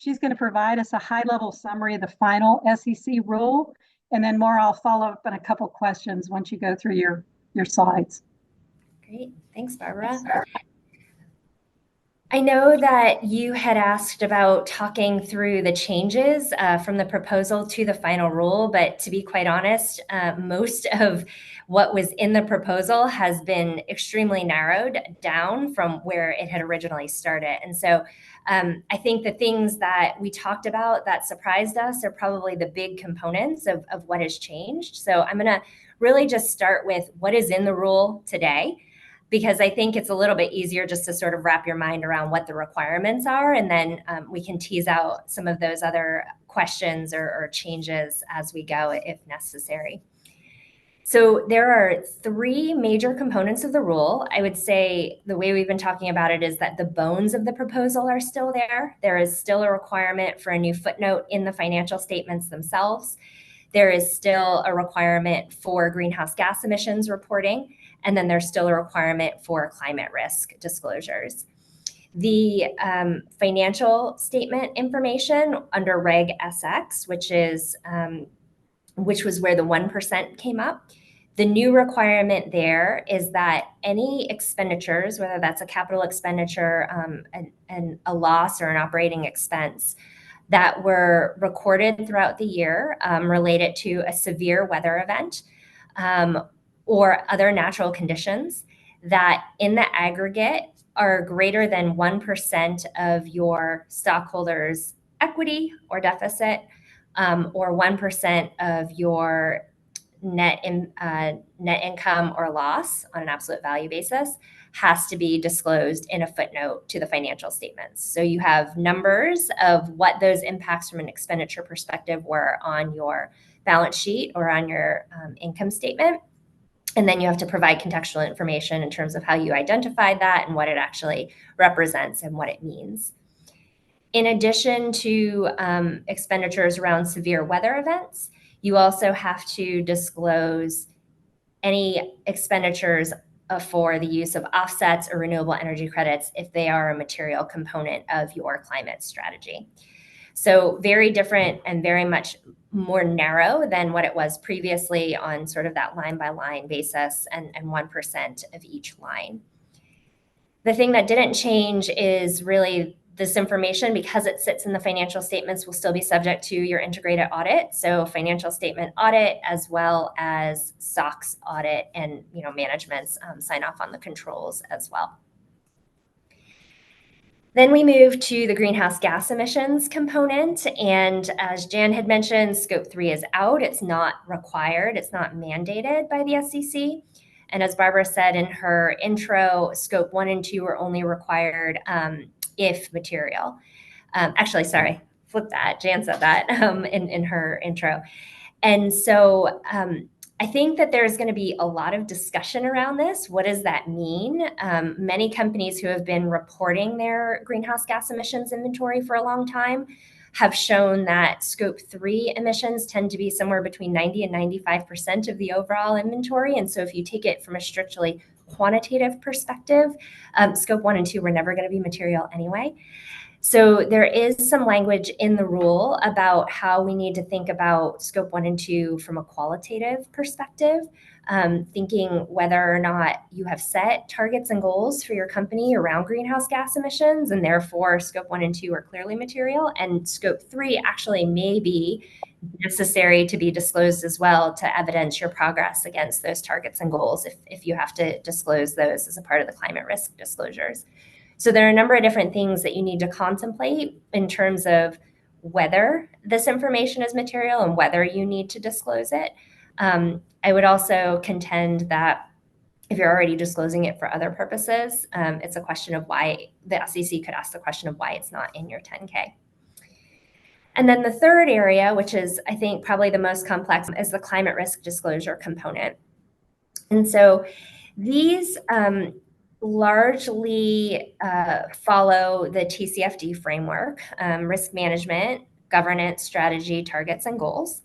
She's going to provide us a high-level summary of the final SEC rule, and then more I'll follow up on a couple questions once you go through your slides. Great. Thanks, Barbara. I know that you had asked about talking through the changes from the proposal to the final rule, but to be quite honest, most of what was in the proposal has been extremely narrowed down from where it had originally started. And so I think the things that we talked about that surprised us are probably the big components of what has changed. So I'm going to really just start with what is in the rule today, because I think it's a little bit easier just to sort of wrap your mind around what the requirements are, and then we can tease out some of those other questions or changes as we go if necessary. So there are three major components of the rule. I would say the way we've been talking about it is that the bones of the proposal are still there. There is still a requirement for a new footnote in the financial statements themselves. There is still a requirement for greenhouse gas emissions reporting, and then there's still a requirement for climate risk disclosures. The financial statement information under Reg SX, which was where the 1% came up. The new requirement there is that any expenditures, whether that's a capital expenditure and a loss or an operating expense, that were recorded throughout the year related to a severe weather event or other natural conditions, that in the aggregate are greater than 1% of your stockholders' equity or deficit, or 1% of your net income or loss on an absolute value basis, has to be disclosed in a footnote to the financial statements. So you have numbers of what those impacts from an expenditure perspective were on your balance sheet or on your income statement. And then you have to provide contextual information in terms of how you identified that and what it actually represents and what it means. In addition to expenditures around severe weather events, you also have to disclose any expenditures for the use of offsets or renewable energy credits if they are a material component of your climate strategy. So very different and very much more narrow than what it was previously on sort of that line by line basis and 1% of each line. The thing that didn't change is really this information, because it sits in the financial statements, will still be subject to your integrated audit. So financial statement audit, as well as SOX audit and management's sign off on the controls as well. Then we move to the greenhouse gas emissions component. And as Jan had mentioned, scope 3 is out. It's not required. It's not mandated by the SEC. And as Barbara said in her intro, scope 1 and 2 are only required if material. Actually, sorry, flip that. Jan said that in her intro. And so I think that there's going to be a lot of discussion around this. What does that mean? Many companies who have been reporting their greenhouse gas emissions inventory for a long time have shown that scope 3 emissions tend to be somewhere between 90 and 95% of the overall inventory. And so if you take it from a strictly quantitative perspective, scope 1 and 2 were never going to be material anyway. So there is some language in the rule about how we need to think about scope 1 and 2 from a qualitative perspective, thinking whether or not you have set targets and goals for your company around greenhouse gas emissions, and therefore scope 1 and 2 are clearly material, and scope 3 actually may be necessary to be disclosed as well to evidence your progress against those targets and goals if you have to disclose those as a part of the climate risk disclosures. So there are a number of different things that you need to contemplate in terms of whether this information is material and whether you need to disclose it. I would also contend that if you're already disclosing it for other purposes, it's a question of why the SEC could ask the question of why it's not in your 10K. And then the third area, which is I think probably the most complex, is the climate risk disclosure component. And so these largely follow the TCFD framework, risk management, governance, strategy, targets, and goals.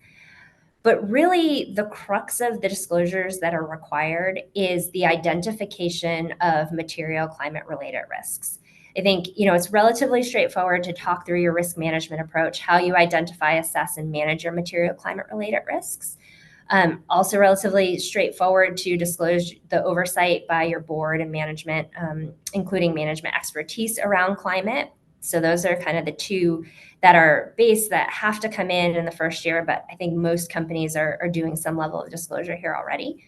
But really the crux of the disclosures that are required is the identification of material climate-related risks. I think, it's relatively straightforward to talk through your risk management approach, how you identify, assess, and manage your material climate-related risks. Also relatively straightforward to disclose the oversight by your board and management, including management expertise around climate. So those are kind of the two that are base that have to come in the first year, but I think most companies are doing some level of disclosure here already.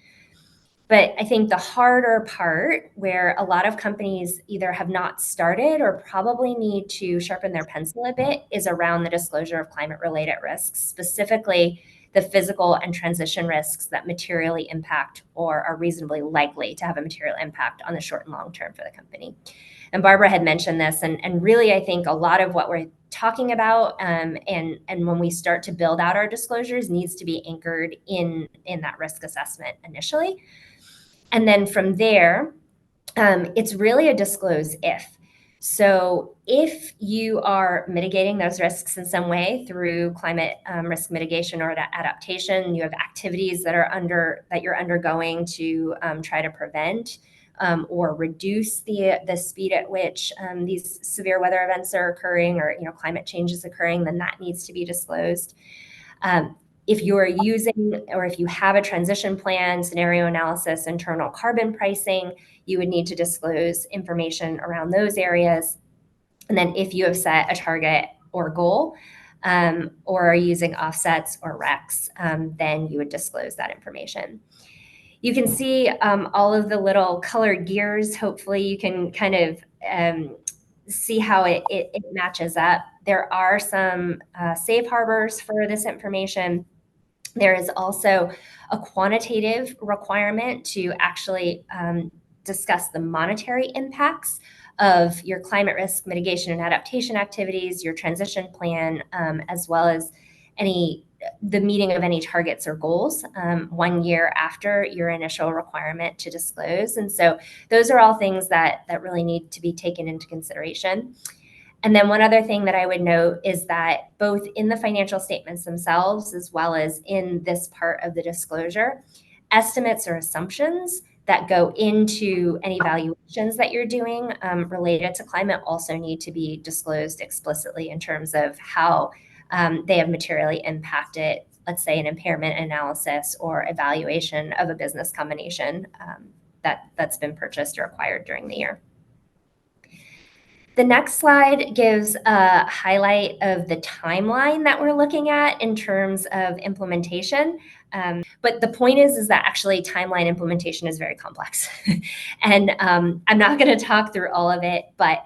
But I think the harder part, where a lot of companies either have not started or probably need to sharpen their pencil a bit, is around the disclosure of climate-related risks, specifically the physical and transition risks that materially impact or are reasonably likely to have a material impact on the short and long term for the company. And Barbara had mentioned this, and really I think a lot of what we're talking about and when we start to build out our disclosures needs to be anchored in that risk assessment initially. And then from there, it's really a disclose if. So if you are mitigating those risks in some way through climate risk mitigation or adaptation, you have activities that you're undergoing to try to prevent or reduce the speed at which these severe weather events are occurring, or climate change is occurring, then that needs to be disclosed. If you are using, or if you have a transition plan, scenario analysis, internal carbon pricing, you would need to disclose information around those areas. And then if you have set a target or goal, or are using offsets or RECs, then you would disclose that information. You can see all of the little colored gears. Hopefully you can kind of see how it matches up. There are some safe harbors for this information. There is also a quantitative requirement to actually discuss the monetary impacts of your climate risk mitigation and adaptation activities, your transition plan, as well as the meeting of any targets or goals 1 year after your initial requirement to disclose. And so those are all things that really need to be taken into consideration. And then one other thing that I would note is that both in the financial statements themselves, as well as in this part of the disclosure, estimates or assumptions that go into any valuations that you're doing related to climate also need to be disclosed explicitly in terms of how they have materially impacted, let's say, an impairment analysis or evaluation of a business combination that's been purchased or acquired during the year. The next slide gives a highlight of the timeline that we're looking at in terms of implementation. But the point is that actually timeline implementation is very complex. And I'm not going to talk through all of it, but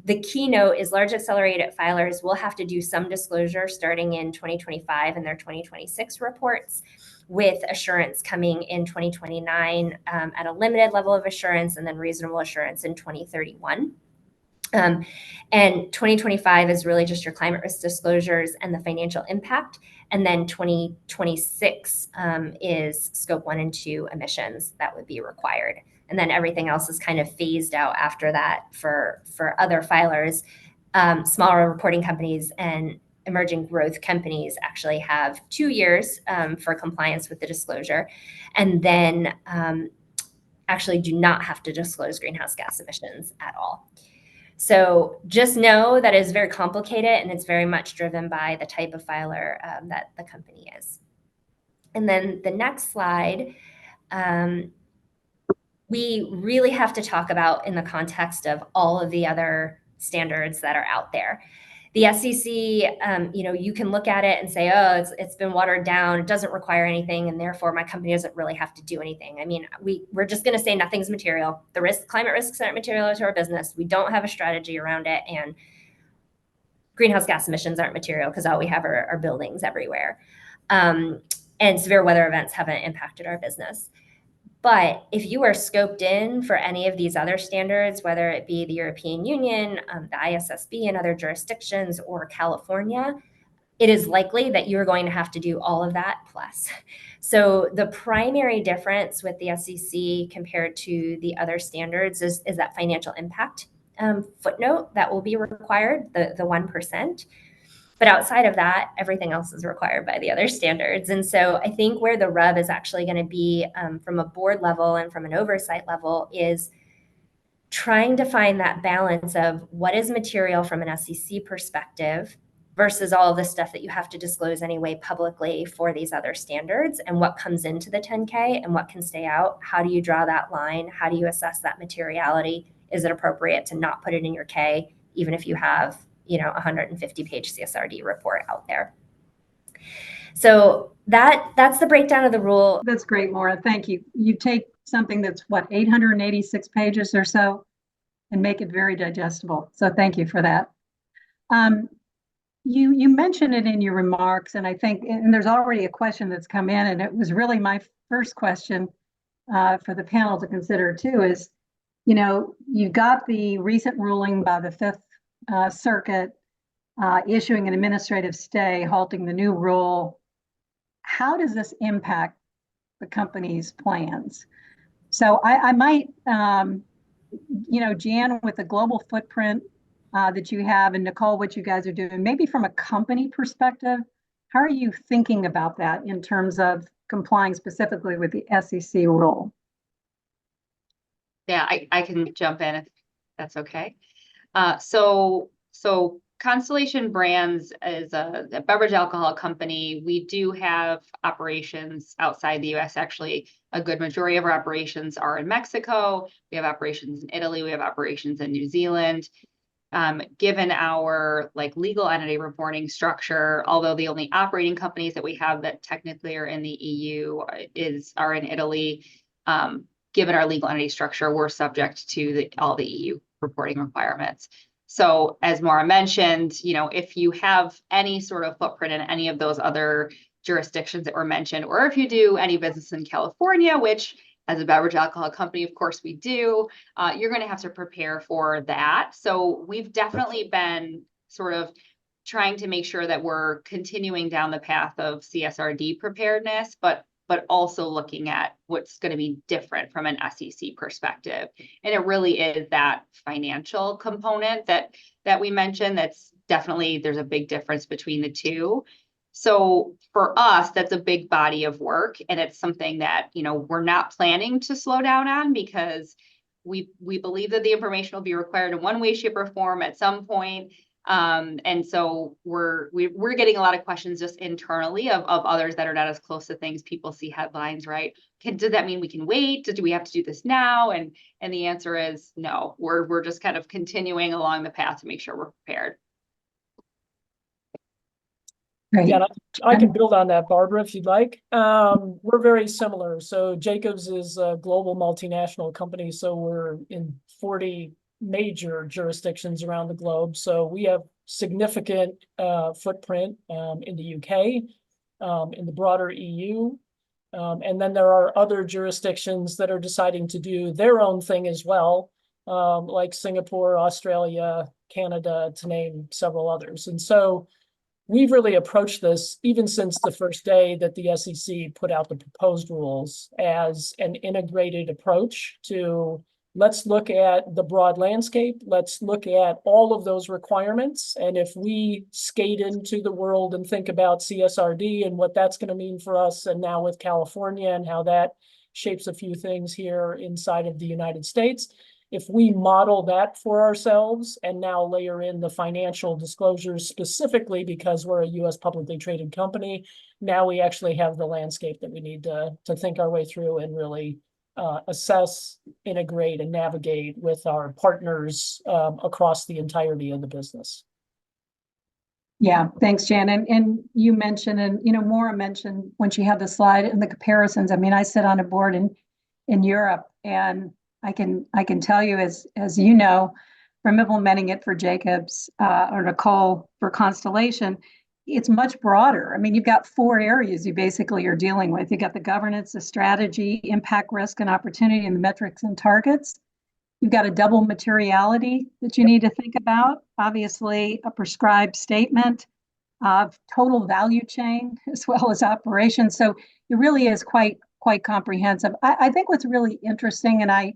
the keynote is large accelerated filers will have to do some disclosure starting in 2025 in their 2026 reports, with assurance coming in 2029 at a limited level of assurance, and then reasonable assurance in 2031. And 2025 is really just your climate risk disclosures and the financial impact. And then 2026 is scope 1 and 2 emissions that would be required. And then everything else is kind of phased out after that for other filers. Smaller reporting companies and emerging growth companies actually have 2 years for compliance with the disclosure, and then actually do not have to disclose greenhouse gas emissions at all. So just know that it's very complicated, and it's very much driven by the type of filer that the company is. And then the next slide, we really have to talk about in the context of all of the other standards that are out there. The SEC, you can look at it and say, oh, it's been watered down, it doesn't require anything, and therefore my company doesn't really have to do anything. I mean, we're just going to say nothing's material. The climate risks aren't material to our business. We don't have a strategy around it, and greenhouse gas emissions aren't material because all we have are buildings everywhere. And severe weather events haven't impacted our business. But if you are scoped in for any of these other standards, whether it be the European Union, the ISSB in other jurisdictions, or California, it is likely that you're going to have to do all of that plus. So the primary difference with the SEC compared to the other standards is that financial impact footnote that will be required, the 1%. But outside of that, everything else is required by the other standards. And so I think where the rub is actually going to be from a board level and from an oversight level is trying to find that balance of what is material from an SEC perspective versus all of the stuff that you have to disclose anyway publicly for these other standards, and what comes into the 10K and what can stay out. How do you draw that line? How do you assess that materiality? Is it appropriate to not put it in your K, even if you have, a 150-page CSRD report out there? So that's the breakdown of the rule. That's great, Maura. Thank you. You take something that's 886 pages or so and make it very digestible. So thank you for that. You mentioned it in your remarks, and I think, and there's already a question that's come in, and it was really my first question for the panel to consider too, is, you've got the recent ruling by the Fifth Circuit issuing an administrative stay, halting the new rule. How does this impact the company's plans? So I might, Jan, with the global footprint that you have, and Nicole, what you guys are doing, maybe from a company perspective, how are you thinking about that in terms of complying specifically with the SEC rule? Yeah, I can jump in if that's okay. So Constellation Brands is a beverage alcohol company. We do have operations outside the US. Actually, a good majority of our operations are in Mexico. We have operations in Italy. We have operations in New Zealand. Given our legal entity reporting structure, although the only operating companies that we have that technically are in the EU are in Italy, given our legal entity structure, we're subject to all the EU reporting requirements. So as Maura mentioned, if you have any sort of footprint in any of those other jurisdictions that were mentioned, or if you do any business in California, which as a beverage alcohol company, of course we do, you're going to have to prepare for that. So we've definitely been sort of trying to make sure that we're continuing down the path of CSRD preparedness, but also looking at what's going to be different from an SEC perspective. And it really is that financial component that we mentioned. That's definitely, there's a big difference between the two. So for us, that's a big body of work, and it's something that, we're not planning to slow down on, because we believe that the information will be required in one way, shape, or form at some point. And so we're getting a lot of questions just internally of others that are not as close to things. People see headlines, right? Does that mean we can wait? Do we have to do this now? And the answer is no. We're just kind of continuing along the path to make sure we're prepared. Great. Yeah, I can build on that, Barbara, if you'd like. We're very similar. So Jacobs is a global multinational company, so we're in 40 major jurisdictions around the globe. So we have significant footprint in the UK, in the broader EU. And then there are other jurisdictions that are deciding to do their own thing as well, like Singapore, Australia, Canada, to name several others. And so we've really approached this, even since the first day that the SEC put out the proposed rules, as an integrated approach to, let's look at the broad landscape. Let's look at all of those requirements. And if we skate into the world and think about CSRD and what that's going to mean for us, and now with California and how that shapes a few things here inside of the United States, if we model that for ourselves and now layer in the financial disclosures specifically because we're a US publicly traded company, now we actually have the landscape that we need to think our way through and really assess, integrate, and navigate with our partners across the entirety of the business. Yeah, thanks, Jan. And you mentioned, and Maura mentioned when she had the slide and the comparisons. I mean, I sit on a board in Europe, and I can tell you, as you know, from implementing it for Jacobs or Nicole for Constellation, it's much broader. I mean, you've got 4 areas you basically are dealing with. You got the governance, the strategy, impact, risk, and opportunity, and the metrics and targets. You've got a double materiality that you need to think about. Obviously, a prescribed statement of total value chain as well as operations. So it really is quite comprehensive. I think what's really interesting, and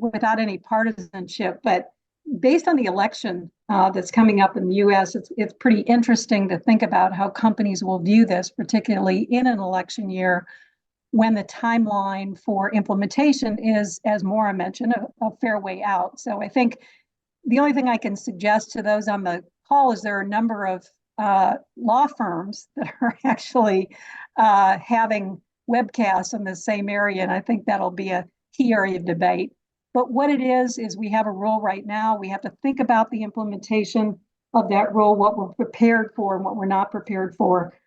without any partisanship, but based on the election that's coming up in the US, it's pretty interesting to think about how companies will view this, particularly in an election year, when the timeline for implementation is, as Maura mentioned, a fair way out. So I think the only thing I can suggest to those on the call is there are a number of law firms that are actually having webcasts in the same area, and I think that'll be a key area of debate. But what it is we have a rule right now. We have to think about the implementation of that rule, what we're prepared for and what we're not prepared for.